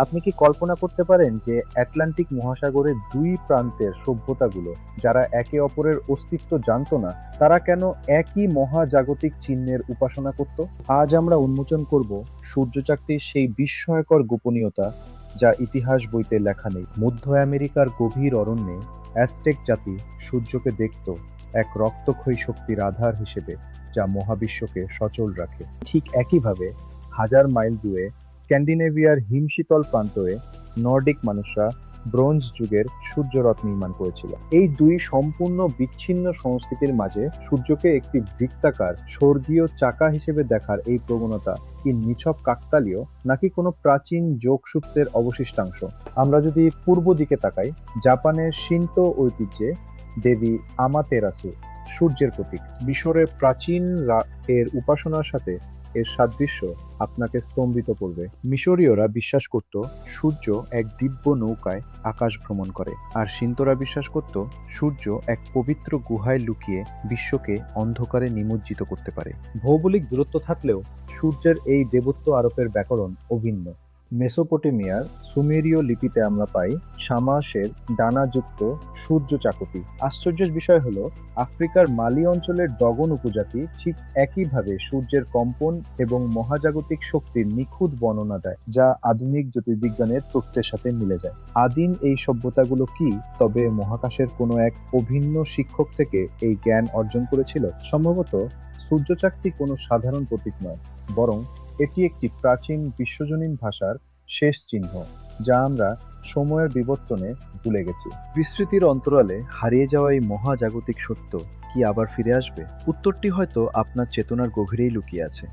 আপনি কি কল্পনা করতে পারেন যে আটলান্টিক মহাসাগরের দুই প্রান্তের সভ্যতাগুলো, যারা একে অপরের অস্তিত্ব জানতো না, তারা কেন একই মহাজাগতিক চিহ্নের উপাসনা করত? আজ আমরা উন্মোচন করব সূর্যচাকতির সেই বিস্ময়কর গোপনীয়তা যা ইতিহাস বইতে লেখা নেই। মধ্য আমেরিকার গভীর অরণ্যে অ্যাজটেক জাতি সূর্যকে দেখত এক রক্তক্ষয়ী শক্তির আধার হিসেবে, যা মহাবিশ্বকে সচল রাখে। ঠিক একইভাবে হাজার মাইল দূরে স্ক্যান্ডিনেভিয়ার হিমশীতল প্রান্তরে নর্ডিক মানুষরা ব্রোঞ্জ যুগের সূর্যরথ নির্মাণ করেছিল। এই দুই সম্পূর্ণ বিচ্ছিন্ন সংস্কৃতির মাঝে সূর্যকে একটি বৃত্তাকার স্বর্গীয় চাকা হিসেবে দেখার এই প্রবণতা কি নিছক কাকতালীয়, নাকি কোনো প্রাচীন যোগসূত্রের অবশিষ্টাংশ? আমরা যদি পূর্ব দিকে তাকাই, জাপানের শিন্তো ঐতিহ্যে দেবী আমাতেরাসু সূর্যের প্রতীক। মিশরের প্রাচীন এর উপাসনার সাথে এর সাদৃশ্য আপনাকে স্তম্ভিত করবে। মিশরীয়রা বিশ্বাস করত সূর্য এক দিব্য নৌকায় আকাশ ভ্রমণ করে, আর শিন্তরা বিশ্বাস করত সূর্য এক পবিত্র গুহায় লুকিয়ে বিশ্বকে অন্ধকারে নিমজ্জিত করতে পারে। ভৌগোলিক দূরত্ব থাকলেও সূর্যের এই দেবত্ব আরোপের ব্যাকরণ অভিন্ন। মেসোপটেমিয়ার সুমেরীয় লিপিতে আমরা পাই শামাসের ডানাযুক্ত সূর্য চাকতি। আশ্চর্যের বিষয় হলো, আফ্রিকার মালি অঞ্চলের ডগন উপজাতি ঠিক একইভাবে সূর্যের কম্পন এবং মহাজাগতিক শক্তির নিখুঁত বর্ণনা দেয়, যা আধুনিক জ্যোতির্বিজ্ঞানের তথ্যের সাথে মিলে যায়। আদিম এই সভ্যতাগুলো কি তবে মহাকাশের কোনো এক অভিন্ন শিক্ষক থেকে এই জ্ঞান অর্জন করেছিল? সম্ভবত সূর্যচাকতি কোনো সাধারণ প্রতীক নয়, বরং এটি একটি প্রাচীন বিশ্বজনীন ভাষার শেষ চিহ্ন, যা আমরা সময়ের বিবর্তনে ভুলে গেছি। বিস্মৃতির অন্তরালে হারিয়ে যাওয়া এই মহাজাগতিক সত্য কি আবার ফিরে আসবে? উত্তরটি হয়তো আপনার চেতনার গভীরেই লুকিয়ে আছে।